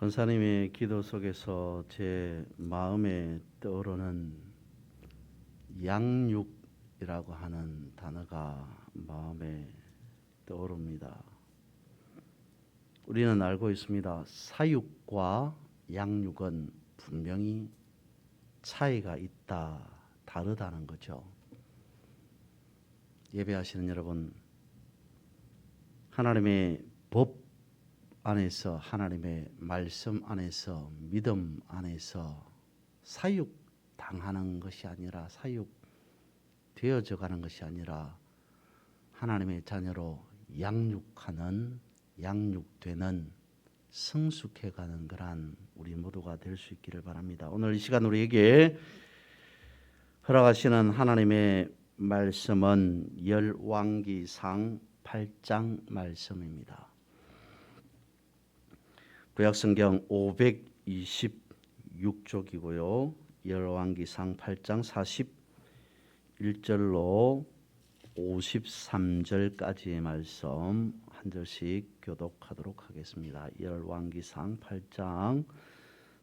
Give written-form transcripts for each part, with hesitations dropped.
권사님의 기도 속에서 제 마음에 떠오르는 양육이라고 하는 단어가 마음에 떠오릅니다. 우리는 알고 있습니다. 사육과 양육은 분명히 차이가 있다, 다르다는 거죠. 예배하시는 여러분, 하나님의 법 안에서, 하나님의 말씀 안에서, 믿음 안에서 사육 당하는 것이 아니라, 사육 되어져 가는 것이 아니라 하나님의 자녀로 양육하는, 양육되는, 성숙해가는 그러한 우리 모두가 될 수 있기를 바랍니다. 오늘 이 시간 우리에게 허락하시는 하나님의 말씀은 열왕기상 8장 말씀입니다. 구약성경 526쪽이고요. 열왕기상 8장 41절로 53절까지의 말씀 한 절씩 교독하도록 하겠습니다. 열왕기상 8장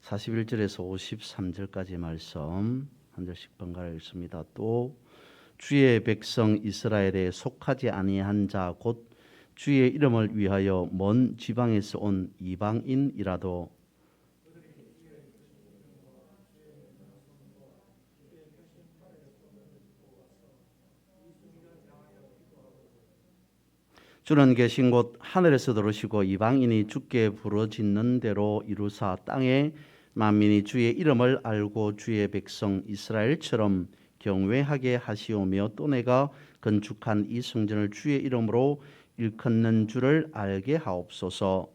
41절에서 53절까지의 말씀 한 절씩 번갈아 읽습니다. 또 주의 백성 이스라엘에 속하지 아니한 자 곧 주의 이름을 위하여 먼 지방에서 온 이방인이라도 주는 계신 곳 하늘에서 들으시고 이방인이 주께 부르짖는 대로 이루사 땅에 만민이 주의 이름을 알고 주의 백성 이스라엘처럼 경외하게 하시오며 또 내가 건축한 이 성전을 주의 이름으로 일컫는 줄을 알게 하옵소서.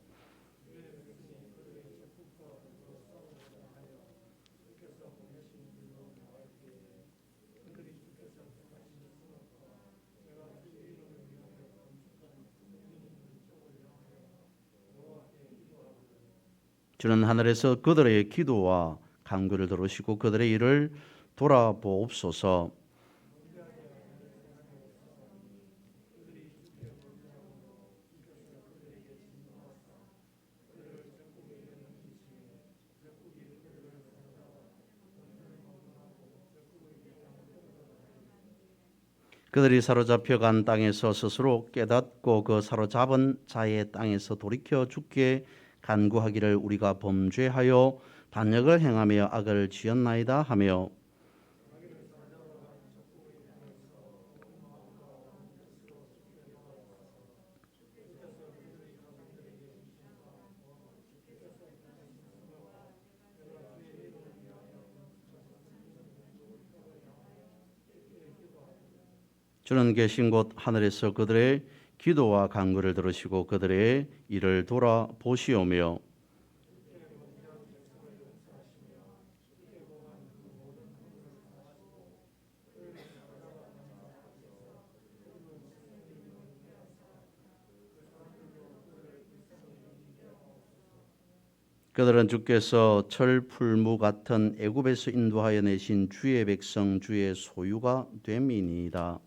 주는 하늘에서 그들의 기도와 간구를 들으시고 그들의 일을 돌아보옵소서. 그들이 사로잡혀 간 땅에서 스스로 깨닫고 그 사로잡은 자의 땅에서 돌이켜 주께 간구하기를 우리가 범죄하여 반역을 행하며 악을 지었나이다 하며 주는 계신 곳 하늘에서 그들의 기도와 간구를 들으시고 그들의 일을 돌아보시오며 그들은 주께서 철풀무 같은 애굽에서 인도하여 내신 주의 백성 주의 소유가 됨이니이다.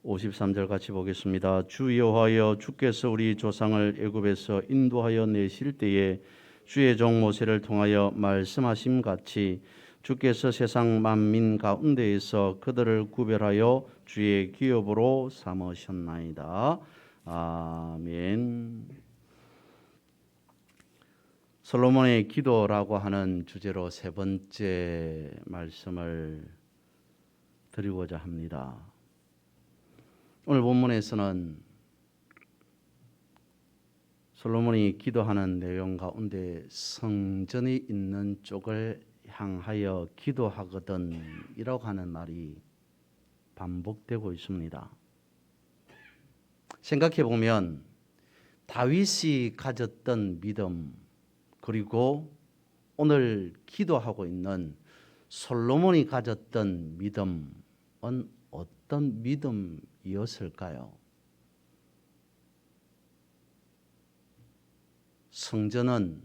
(53절) 같이 보겠습니다. 주 여호와여 주께서 우리 조상을 애굽에서 인도하여 내실 때에 주의 종 모세를 통하여 말씀하심 같이 주께서 세상 만민 가운데에서 그들을 구별하여 주의 기업으로 삼으셨나이다. 아멘. 솔로몬의 기도라고 하는 주제로 세 번째 말씀을 드리고자 합니다. 오늘 본문에서는 솔로몬이 기도하는 내용 가운데 성전이 있는 쪽을 향하여 기도하거든 이라고 하는 말이 반복되고 있습니다. 생각해 보면 다윗이 가졌던 믿음 그리고 오늘 기도하고 있는 솔로몬이 가졌던 믿음은 어떤 믿음이었을까요? 성전은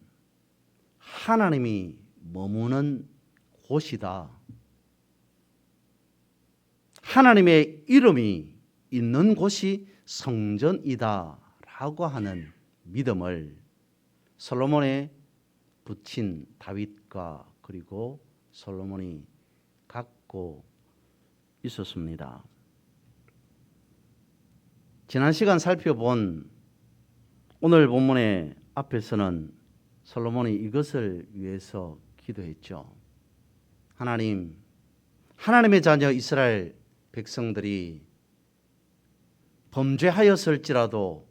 하나님이 머무는 곳이다. 하나님의 이름이 있는 곳이 성전이다라고 하는 믿음을 솔로몬에 붙인 다윗과 그리고 솔로몬이 갖고 있었습니다. 지난 시간 살펴본 오늘 본문의 앞에서는 솔로몬이 이것을 위해서 기도했죠. 하나님의 자녀 이스라엘 백성들이 범죄하였을지라도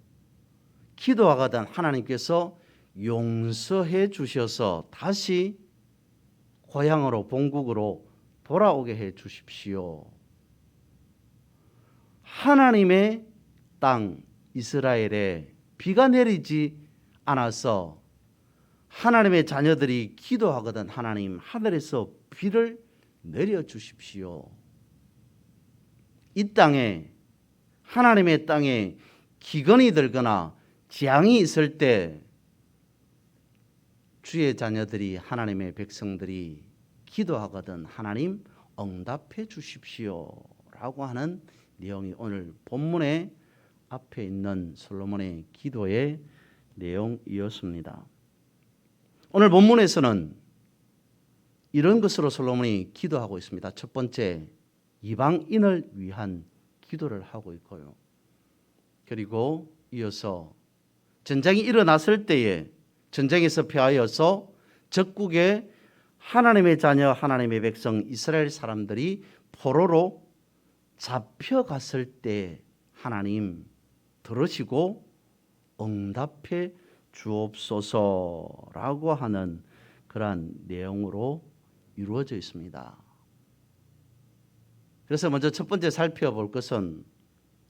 기도하거든 하나님께서 용서해 주셔서 다시 고향으로 본국으로 돌아오게 해 주십시오. 하나님의 땅 이스라엘에 비가 내리지 않아서 하나님의 자녀들이 기도하거든 하나님 하늘에서 비를 내려 주십시오. 이 땅에 하나님의 땅에 기근이 들거나 재앙이 있을 때 주의 자녀들이 하나님의 백성들이 기도하거든 하나님 응답해 주십시오 라고 하는 내용이 오늘 본문의 앞에 있는 솔로몬의 기도의 내용이었습니다. 오늘 본문에서는 이런 것으로 솔로몬이 기도하고 있습니다. 첫 번째, 이방인을 위한 기도를 하고 있고요. 그리고 이어서 전쟁이 일어났을 때에 전쟁에서 패하여서 적국에 하나님의 자녀 하나님의 백성 이스라엘 사람들이 포로로 잡혀갔을 때 하나님 들으시고 응답해 주옵소서라고 하는 그러한 내용으로 이루어져 있습니다. 그래서 먼저 첫 번째 살펴볼 것은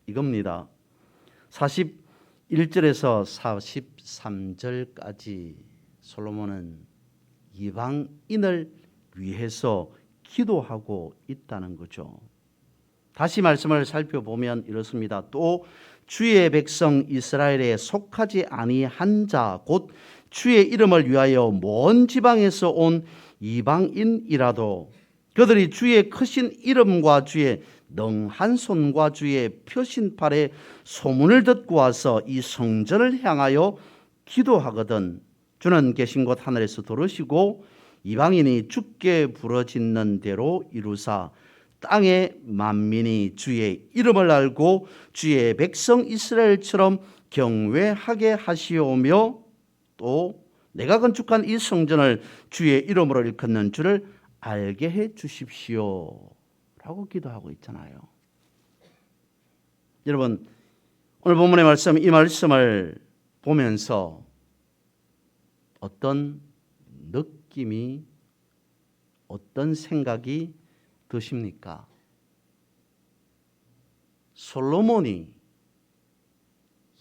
이겁니다. 41절에서 43절까지 솔로몬은 이방인을 위해서 기도하고 있다는 거죠. 다시 말씀을 살펴보면 이렇습니다. 또 주의 백성 이스라엘에 속하지 아니한 자 곧 주의 이름을 위하여 먼 지방에서 온 이방인이라도 그들이 주의 크신 이름과 주의 능한 손과 주의 표신팔의 소문을 듣고 와서 이 성전을 향하여 기도하거든 주는 계신 곳 하늘에서 들으시고 이방인이 주께 부르짖는 대로 이루사 땅의 만민이 주의 이름을 알고 주의 백성 이스라엘처럼 경외하게 하시오며 또 내가 건축한 이 성전을 주의 이름으로 일컫는 줄을 알게 해 주십시오 라고 기도하고 있잖아요. 여러분 오늘 본문의 말씀, 이 말씀을 보면서 어떤 느낌이 어떤 생각이 드십니까? 솔로몬이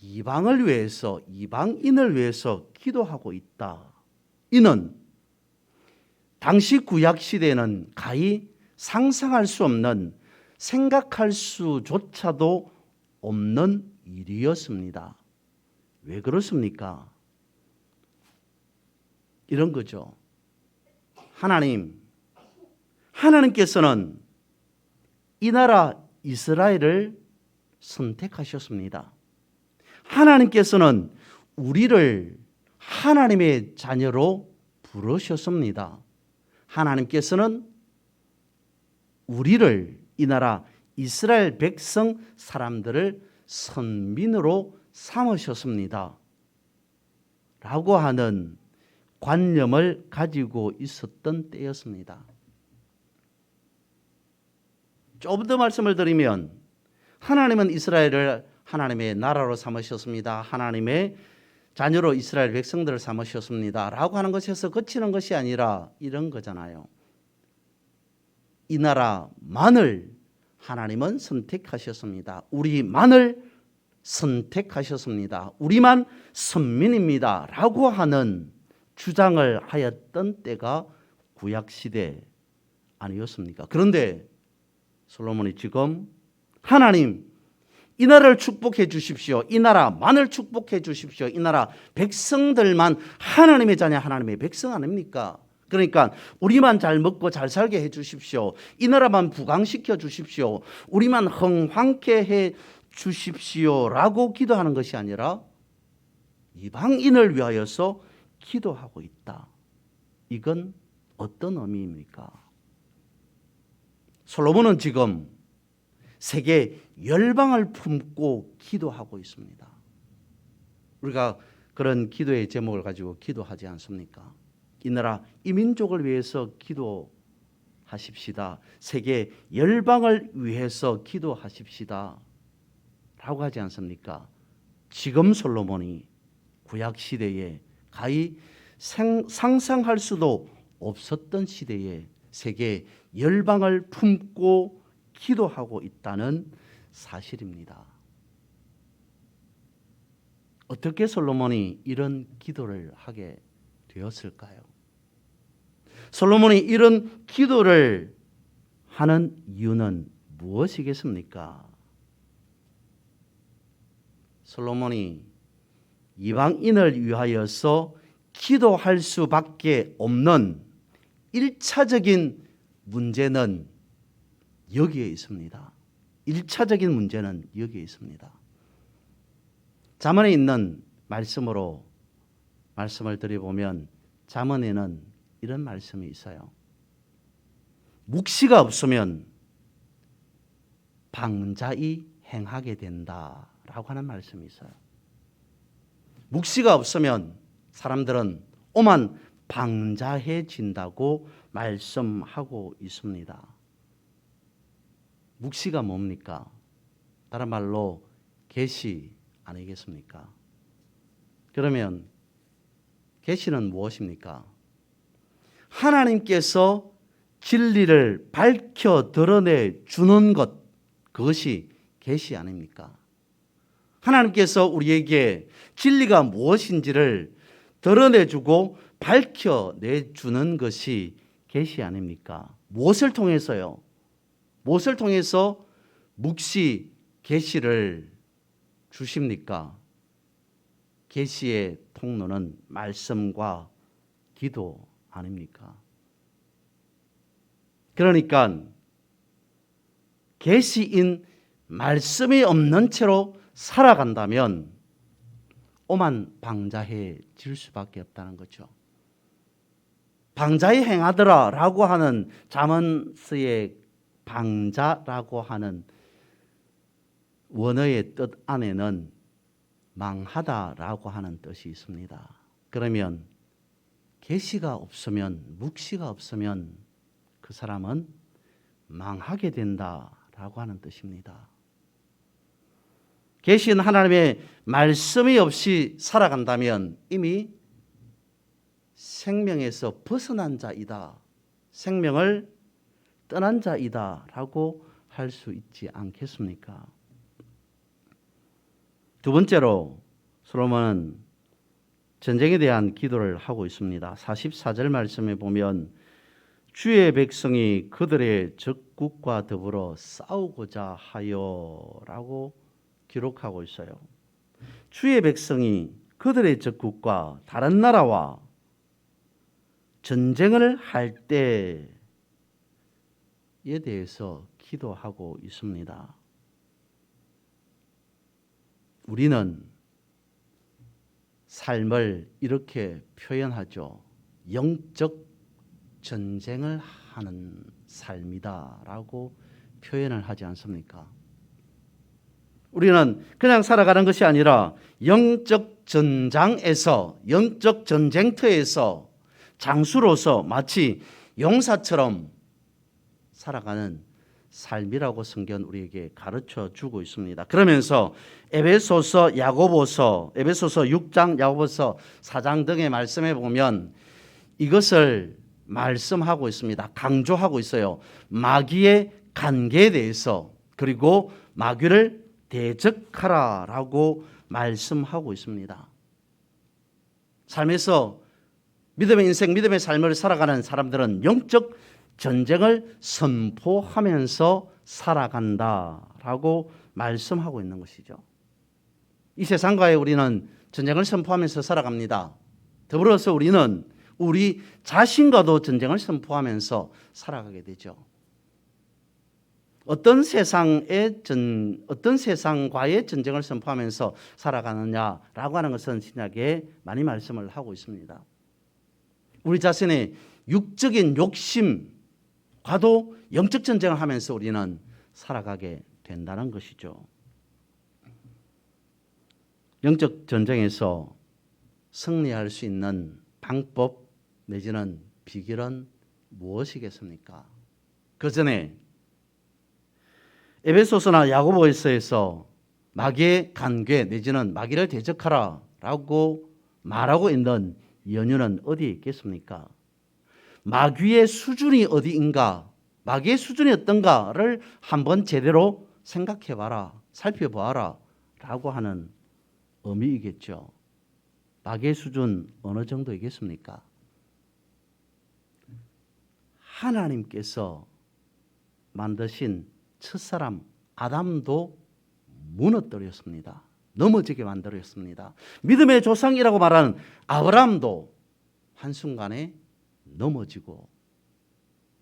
이방을 위해서 이방인을 위해서 기도하고 있다. 이는 당시 구약 시대에는 가히 상상할 수 없는 생각할 수조차도 없는 일이었습니다. 왜 그렇습니까? 이런 거죠. 하나님께서는 이 나라 이스라엘을 선택하셨습니다. 하나님께서는 우리를 하나님의 자녀로 부르셨습니다. 하나님께서는 우리를 이 나라 이스라엘 백성 사람들을 선민으로 삼으셨습니다. 라고 하는 관념을 가지고 있었던 때였습니다. 조금 더 말씀을 드리면 하나님은 이스라엘을 하나님의 나라로 삼으셨습니다. 하나님의 자녀로 이스라엘 백성들을 삼으셨습니다. 라고 하는 것에서 그치는 것이 아니라 이런 거잖아요. 이 나라만을 하나님은 선택하셨습니다. 우리만을 선택하셨습니다. 우리만 선민입니다. 라고 하는 주장을 하였던 때가 구약시대 아니었습니까? 그런데 솔로몬이 지금 하나님 이 나라를 축복해 주십시오. 이 나라만을 축복해 주십시오. 이 나라 백성들만 하나님의 자녀 하나님의 백성 아닙니까? 그러니까 우리만 잘 먹고 잘 살게 해 주십시오. 이 나라만 부강시켜 주십시오. 우리만 흥황케 해 주십시오라고 기도하는 것이 아니라 이방인을 위하여서 기도하고 있다. 이건 어떤 의미입니까? 솔로몬은 지금 세계 열방을 품고 기도하고 있습니다. 우리가 그런 기도의 제목을 가지고 기도하지 않습니까? 이 나라 이 민족을 위해서 기도하십시다. 세계 열방을 위해서 기도하십시다 라고 하지 않습니까? 지금 솔로몬이 구약 시대에 가히 상상할 수도 없었던 시대에 세계 열방을 품고 기도하고 있다는 사실입니다. 어떻게 솔로몬이 이런 기도를 하게 되었을까요? 솔로몬이 이런 기도를 하는 이유는 무엇이겠습니까? 솔로몬이 이방인을 위하여서 기도할 수밖에 없는 1차적인 문제는 여기에 있습니다. 1차적인 문제는 여기에 있습니다. 잠언에 있는 말씀으로 말씀을 드려보면 잠언에는 이런 말씀이 있어요. 묵시가 없으면 방자히 행하게 된다라고 하는 말씀이 있어요. 묵시가 없으면 사람들은 오만 방자해진다고 말씀하고 있습니다. 묵시가 뭡니까? 다른 말로 계시 아니겠습니까? 그러면 계시는 무엇입니까? 하나님께서 진리를 밝혀 드러내 주는 것, 그것이 계시 아닙니까? 하나님께서 우리에게 진리가 무엇인지를 드러내주고 밝혀내주는 것이 계시 아닙니까? 무엇을 통해서요? 무엇을 통해서 묵시 계시를 주십니까? 계시의 통로는 말씀과 기도 아닙니까? 그러니까 계시인 말씀이 없는 채로 살아간다면 오만 방자해질 수밖에 없다는 거죠. 방자히 행하더라라고 하는 잠언서의 방자라고 하는 원어의 뜻 안에는 망하다라고 하는 뜻이 있습니다. 그러면 계시가 없으면, 묵시가 없으면 그 사람은 망하게 된다라고 하는 뜻입니다. 계신 하나님의 말씀이 없이 살아간다면 이미 생명에서 벗어난 자이다, 생명을 떠난 자이다라고 할 수 있지 않겠습니까? 두 번째로 솔로몬은 전쟁에 대한 기도를 하고 있습니다. 44절 말씀에 보면 주의 백성이 그들의 적국과 더불어 싸우고자 하여라고 기록하고 있어요. 주의 백성이 그들의 적국과 다른 나라와 전쟁을 할 때에 대해서 기도하고 있습니다. 우리는 삶을 이렇게 표현하죠. 영적 전쟁을 하는 삶이다라고 표현을 하지 않습니까? 우리는 그냥 살아가는 것이 아니라 영적 전장에서, 영적 전쟁터에서 장수로서 마치 용사처럼 살아가는 삶이라고 성경은 우리에게 가르쳐 주고 있습니다. 그러면서 에베소서, 야고보서, 에베소서 6장, 야고보서 4장 등의 말씀에 보면 이것을 말씀하고 있습니다. 강조하고 있어요. 마귀의 관계에 대해서, 그리고 마귀를 대적하라라고 말씀하고 있습니다. 삶에서 믿음의 인생, 믿음의 삶을 살아가는 사람들은 영적 전쟁을 선포하면서 살아간다라고 말씀하고 있는 것이죠. 이 세상과의 우리는 전쟁을 선포하면서 살아갑니다. 더불어서 우리는 우리 자신과도 전쟁을 선포하면서 살아가게 되죠. 어떤 세상과의 전쟁을 선포하면서 살아가느냐라고 하는 것은 신약에 많이 말씀을 하고 있습니다. 우리 자신의 육적인 욕심과도 영적 전쟁을 하면서 우리는 살아가게 된다는 것이죠. 영적 전쟁에서 승리할 수 있는 방법 내지는 비결은 무엇이겠습니까? 그 전에 에베소서나 야고보서에서 마귀의 간괴 내지는 마귀를 대적하라라고 말하고 있는 연유는 어디에 있겠습니까? 마귀의 수준이 어디인가, 마귀의 수준이 어떤가를 한번 제대로 생각해봐라, 살펴보아라 라고 하는 의미이겠죠. 마귀의 수준 어느 정도이겠습니까? 하나님께서 만드신 첫사람 아담도 무너뜨렸습니다. 넘어지게 만들었습니다. 믿음의 조상이라고 말하는 아브라함도 한순간에 넘어지고,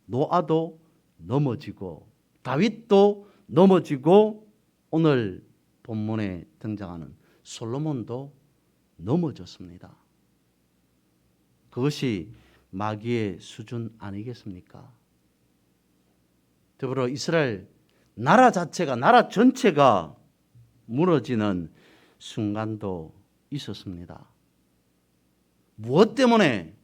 노아도 넘어지고, 다윗도 넘어지고, 오늘 본문에 등장하는 솔로몬도 넘어졌습니다. 그것이 마귀의 수준 아니겠습니까? 더불어 이스라엘 나라 자체가, 나라 전체가 무너지는 순간도 있었습니다. 무엇 때문에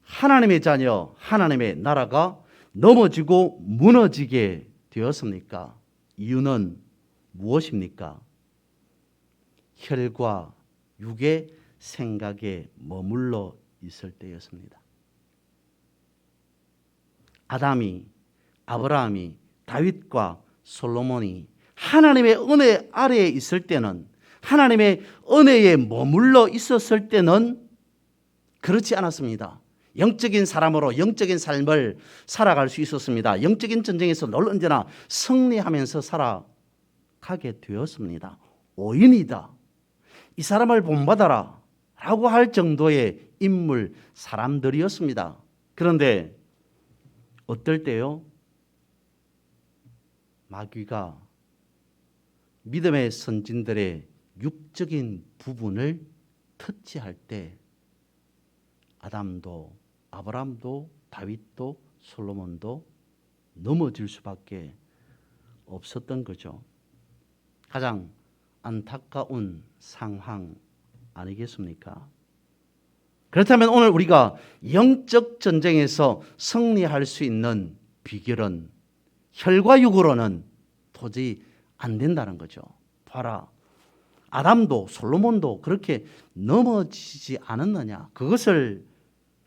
하나님의 자녀, 하나님의 나라가 넘어지고 무너지게 되었습니까? 이유는 무엇입니까? 혈과 육의 생각에 머물러 있을 때였습니다. 아담이, 아브라함이, 다윗과 솔로몬이 하나님의 은혜 아래에 있을 때는, 하나님의 은혜에 머물러 있었을 때는 그렇지 않았습니다. 영적인 사람으로 영적인 삶을 살아갈 수 있었습니다. 영적인 전쟁에서 늘 언제나 승리하면서 살아가게 되었습니다. 오인이다, 이 사람을 본받아라 라고 할 정도의 인물, 사람들이었습니다. 그런데 어떨 때요? 마귀가 믿음의 선진들의 육적인 부분을 터치할 때 아담도, 아브라함도, 다윗도, 솔로몬도 넘어질 수밖에 없었던 거죠. 가장 안타까운 상황 아니겠습니까? 그렇다면 오늘 우리가 영적 전쟁에서 승리할 수 있는 비결은 혈과 육으로는 도저히 안 된다는 거죠. 봐라, 아담도 솔로몬도 그렇게 넘어지지 않았느냐? 그것을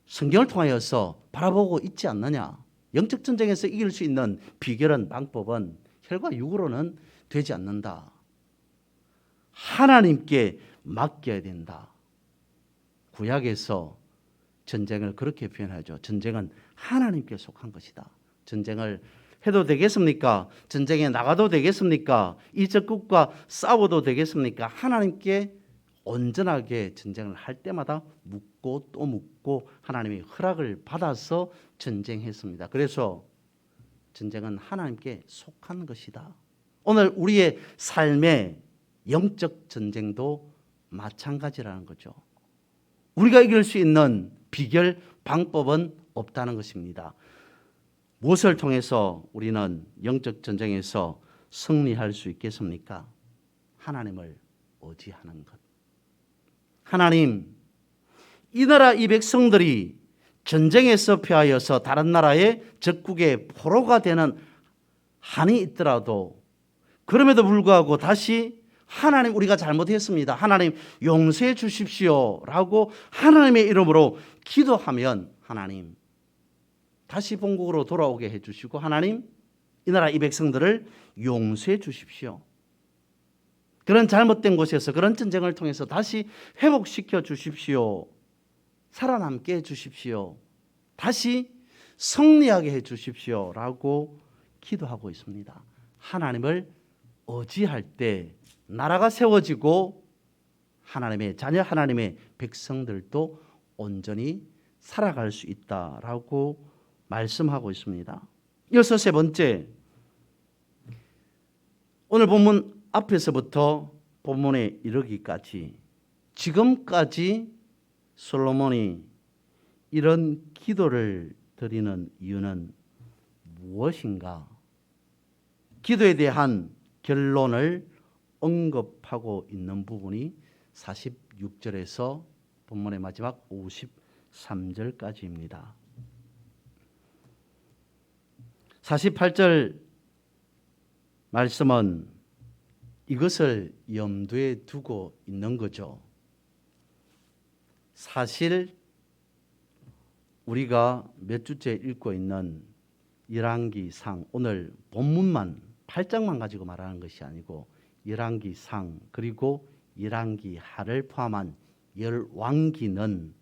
성경을 통하여서 바라보고 있지 않느냐? 영적 전쟁에서 이길 수 있는 비결은, 방법은 혈과 육으로는 되지 않는다. 하나님께 맡겨야 된다. 구약에서 전쟁을 그렇게 표현하죠. 전쟁은 하나님께 속한 것이다. 전쟁을 해도 되겠습니까? 전쟁에 나가도 되겠습니까? 이 적국과 싸워도 되겠습니까? 하나님께 온전하게 전쟁을 할 때마다 묻고 또 묻고 하나님의 허락을 받아서 전쟁했습니다. 그래서 전쟁은 하나님께 속한 것이다. 오늘 우리의 삶의 영적 전쟁도 마찬가지라는 거죠. 우리가 이길 수 있는 비결, 방법은 없다는 것입니다. 무엇을 통해서 우리는 영적 전쟁에서 승리할 수 있겠습니까? 하나님을 의지하는 것. 하나님, 이 나라 이 백성들이 전쟁에서 패하여서 다른 나라의 적국의 포로가 되는 한이 있더라도, 그럼에도 불구하고 다시 하나님, 우리가 잘못했습니다, 하나님 용서해 주십시오 라고 하나님의 이름으로 기도하면 하나님 다시 본국으로 돌아오게 해주시고, 하나님 이 나라 이 백성들을 용서해 주십시오, 그런 잘못된 곳에서 그런 전쟁을 통해서 다시 회복시켜 주십시오, 살아남게 해 주십시오, 다시 승리하게 해 주십시오 라고 기도하고 있습니다. 하나님을 의지할 때 나라가 세워지고 하나님의 자녀, 하나님의 백성들도 온전히 살아갈 수 있다라고 말씀하고 있습니다. 이어서 세 번째, 오늘 본문 앞에서부터 본문에 이르기까지 지금까지 솔로몬이 이런 기도를 드리는 이유는 무엇인가? 기도에 대한 결론을 언급하고 있는 부분이 46절에서 본문의 마지막 53절까지입니다. 48절 말씀은 이것을 염두에 두고 있는 거죠. 사실 우리가 몇 주째 읽고 있는 열왕기상, 오늘 본문만 8장만 가지고 말하는 것이 아니고 열왕기상 그리고 열왕기하를 포함한 열왕기는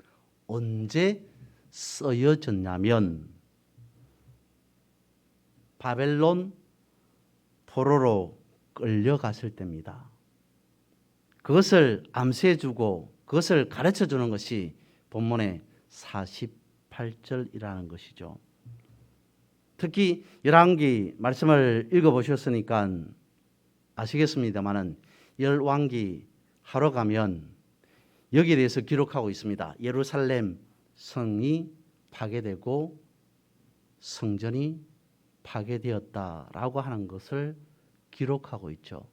언제 쓰여졌냐면 바벨론 포로로 끌려갔을 때입니다. 그것을 암시해주고 그것을 가르쳐주는 것이 본문의 48절이라는 것이죠. 특히 열왕기 말씀을 읽어보셨으니까 아시겠습니다마는 열왕기 하러 가면 여기에 대해서 기록하고 있습니다. 예루살렘 성이 파괴되고 성전이 파괴되었다라고 하는 것을 기록하고 있죠.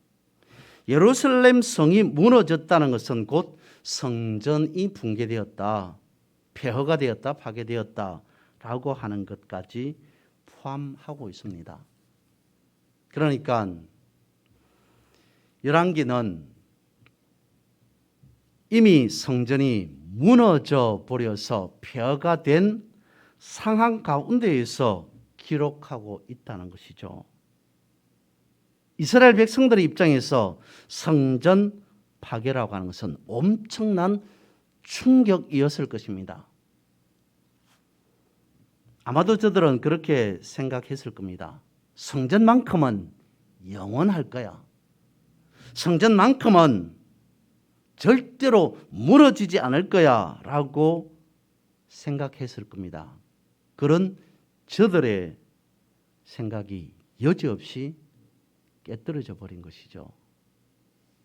예루살렘 성이 무너졌다는 것은 곧 성전이 붕괴되었다, 폐허가 되었다, 파괴되었다라고 하는 것까지 포함하고 있습니다. 그러니까 열왕기는 이미 성전이 무너져 버려서 폐허가 된 상황 가운데에서 기록하고 있다는 것이죠. 이스라엘 백성들의 입장에서 성전 파괴라고 하는 것은 엄청난 충격이었을 것입니다. 아마도 저들은 그렇게 생각했을 겁니다. 성전만큼은 영원할 거야. 성전만큼은 절대로 무너지지 않을 거야 라고 생각했을 겁니다. 그런 저들의 생각이 여지없이 깨뜨려져 버린 것이죠.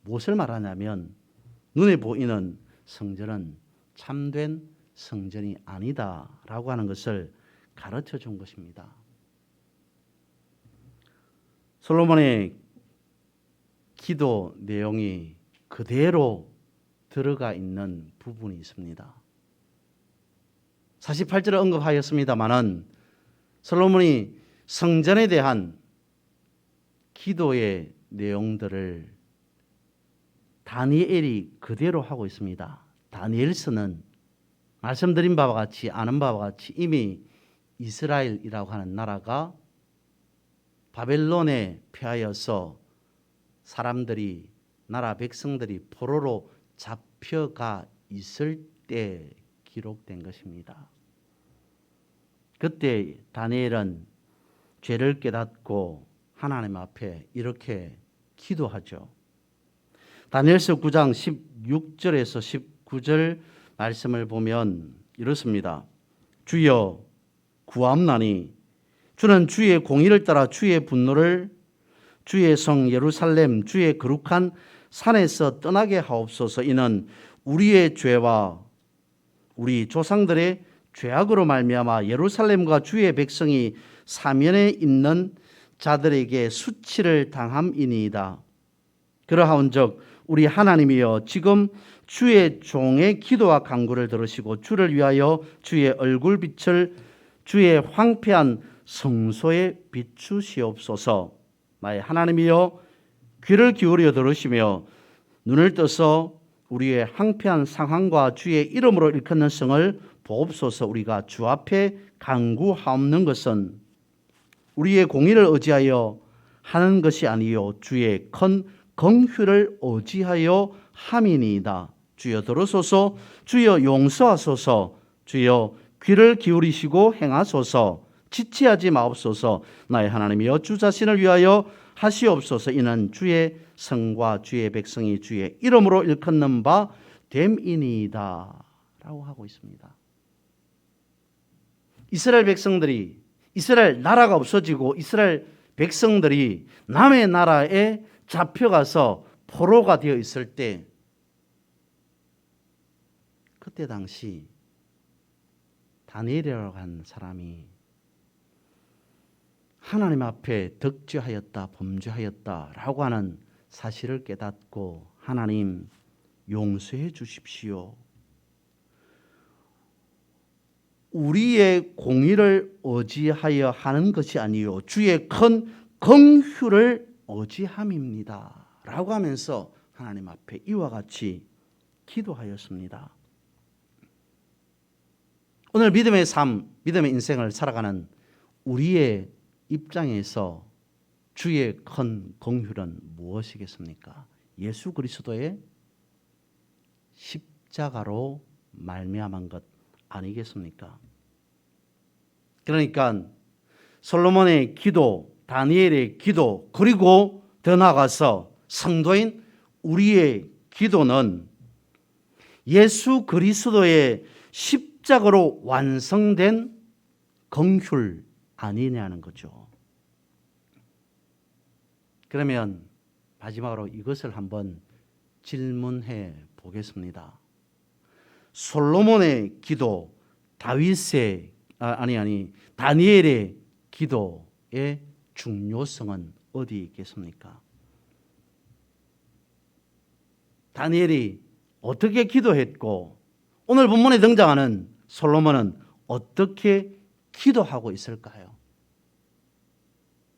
무엇을 말하냐면 눈에 보이는 성전은 참된 성전이 아니다라고 하는 것을 가르쳐 준 것입니다. 솔로몬의 기도 내용이 그대로 들어가 있는 부분이 있습니다. 48절을 언급하였습니다마는 솔로몬이 성전에 대한 기도의 내용들을 다니엘이 그대로 하고 있습니다. 다니엘서는 말씀드린 바와 같이 아는 바와 같이 이미 이스라엘이라고 하는 나라가 바벨론에 패하여서 사람들이 나라 백성들이 포로로 잡혀가 있을 때 기록된 것입니다. 그때 다니엘은 죄를 깨닫고 하나님 앞에 이렇게 기도하죠. 다니엘서 9장 16절에서 19절 말씀을 보면 이렇습니다. 주여 구함나니 주는 주의 공의를 따라 주의 분노를 주의 성 예루살렘 주의 거룩한 산에서 떠나게 하옵소서. 이는 우리의 죄와 우리 조상들의 죄악으로 말미암아 예루살렘과 주의 백성이 사면에 있는 자들에게 수치를 당함이니이다. 그러하온즉 우리 하나님이여 지금 주의 종의 기도와 간구를 들으시고 주를 위하여 주의 얼굴빛을 주의 황폐한 성소에 비추시옵소서. 나의 하나님이여 귀를 기울여 들으시며 눈을 떠서 우리의 황폐한 상황과 주의 이름으로 일컫는 성을 보옵소서. 우리가 주 앞에 간구하옵는 것은 우리의 공의를 의지하여 하는 것이 아니요 주의 큰 긍휼을 의지하여 함이니이다. 주여 들으소서. 주여 용서하소서. 주여 귀를 기울이시고 행하소서. 지체하지 마옵소서. 나의 하나님이여 주 자신을 위하여 하시옵소서. 이는 주의 성과 주의 백성이 주의 이름으로 일컫는 바 됨이니이다 라고 하고 있습니다. 이스라엘 백성들이, 이스라엘 나라가 없어지고 이스라엘 백성들이 남의 나라에 잡혀가서 포로가 되어 있을 때, 그때 당시 다니엘이라고 한 사람이 하나님 앞에 덕죄하였다, 범죄하였다라고 하는 사실을 깨닫고, 하나님 용서해 주십시오. 우리의 공의를 의지하여 하는 것이 아니요 주의 큰 긍휼을 의지함입니다 라고 하면서 하나님 앞에 이와 같이 기도하였습니다. 오늘 믿음의 삶, 믿음의 인생을 살아가는 우리의 입장에서 주의 큰 긍휼은 무엇이겠습니까? 예수 그리스도의 십자가로 말미암은 것 아니겠습니까? 그러니까 솔로몬의 기도, 다니엘의 기도, 그리고 더 나아가서 성도인 우리의 기도는 예수 그리스도의 십자가로 완성된 긍휼 아니냐는 거죠. 그러면 마지막으로 이것을 한번 질문해 보겠습니다. 솔로몬의 기도, 다니엘의 기도의 중요성은 어디 있겠습니까? 다니엘이 어떻게 기도했고, 오늘 본문에 등장하는 솔로몬은 어떻게 기도하고 있을까요?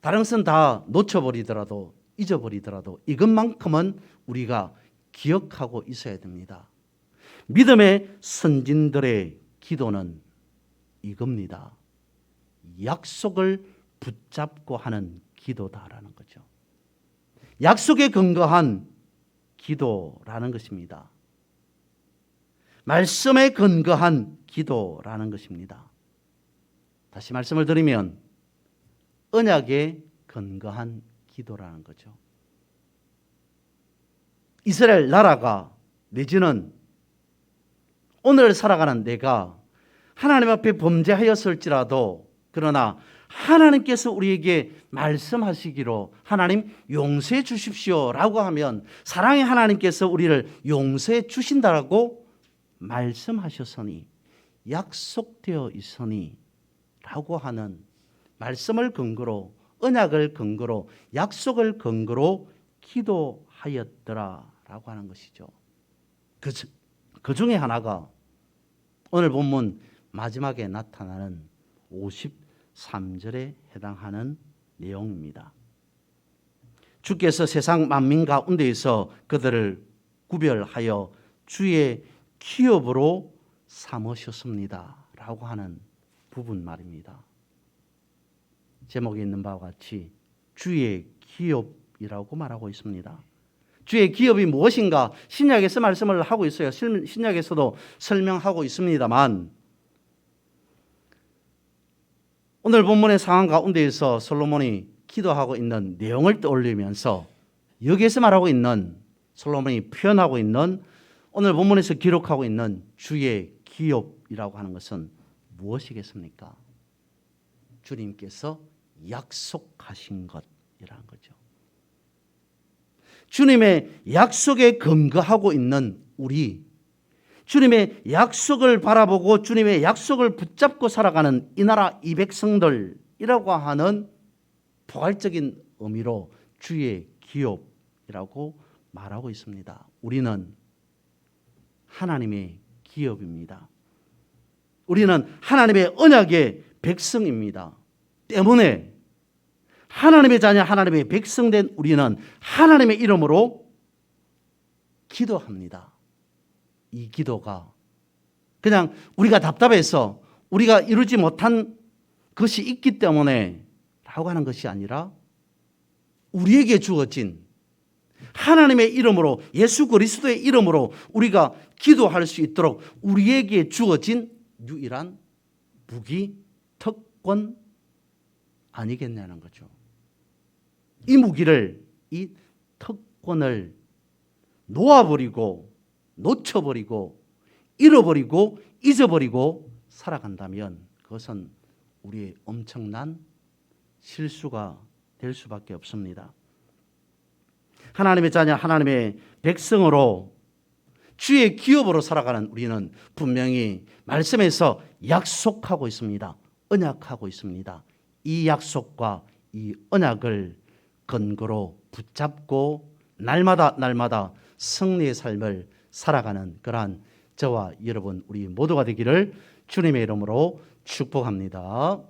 다른 것은 다 놓쳐버리더라도, 잊어버리더라도 이것만큼은 우리가 기억하고 있어야 됩니다. 믿음의 선진들의 기도는 이겁니다. 약속을 붙잡고 하는 기도다라는 거죠. 약속에 근거한 기도라는 것입니다. 말씀에 근거한 기도라는 것입니다. 다시 말씀을 드리면 언약에 근거한 기도라는 거죠. 이스라엘 나라가, 내지는 오늘 살아가는 내가 하나님 앞에 범죄하였을지라도, 그러나 하나님께서 우리에게 말씀하시기로 하나님 용서해 주십시오 라고 하면, 사랑의 하나님께서 우리를 용서해 주신다라고 말씀하셨으니, 약속되어 있으니 라고 하는 말씀을 근거로, 언약을 근거로, 약속을 근거로 기도하였더라 라고 하는 것이죠. 그 중에 하나가 오늘 본문 마지막에 나타나는 53절에 해당하는 내용입니다. 주께서 세상 만민 가운데에서 그들을 구별하여 주의 기업으로 삼으셨습니다 라고 하는 부분 말입니다. 제목에 있는 바와 같이 주의 기업이라고 말하고 있습니다. 주의 기업이 무엇인가 신약에서 말씀을 하고 있어요. 신약에서도 설명하고 있습니다만, 오늘 본문의 상황 가운데에서 솔로몬이 기도하고 있는 내용을 떠올리면서 여기에서 말하고 있는, 솔로몬이 표현하고 있는, 오늘 본문에서 기록하고 있는 주의 기업이라고 하는 것은 무엇이겠습니까? 주님께서 약속하신 것이라는 거죠. 주님의 약속에 근거하고 있는 우리, 주님의 약속을 바라보고 주님의 약속을 붙잡고 살아가는 이 나라 이 백성들이라고 하는 포괄적인 의미로 주의 기업이라고 말하고 있습니다. 우리는 하나님의 기업입니다. 우리는 하나님의 언약의 백성입니다. 때문에 하나님의 자녀, 하나님의 백성된 우리는 하나님의 이름으로 기도합니다. 이 기도가 그냥 우리가 답답해서 우리가 이루지 못한 것이 있기 때문에 라고 하는 것이 아니라, 우리에게 주어진 하나님의 이름으로, 예수 그리스도의 이름으로 우리가 기도할 수 있도록 우리에게 주어진 유일한 무기, 특권 아니겠냐는 거죠. 이 무기를, 이 특권을 놓아버리고 놓쳐버리고 잃어버리고 잊어버리고 살아간다면 그것은 우리의 엄청난 실수가 될 수밖에 없습니다. 하나님의 자녀, 하나님의 백성으로 주의 기업으로 살아가는 우리는 분명히 말씀에서 약속하고 있습니다. 언약하고 있습니다. 이 약속과 이 언약을 근거로 붙잡고 날마다 승리의 삶을 살아가는 그러한 저와 여러분 우리 모두가 되기를 주님의 이름으로 축복합니다.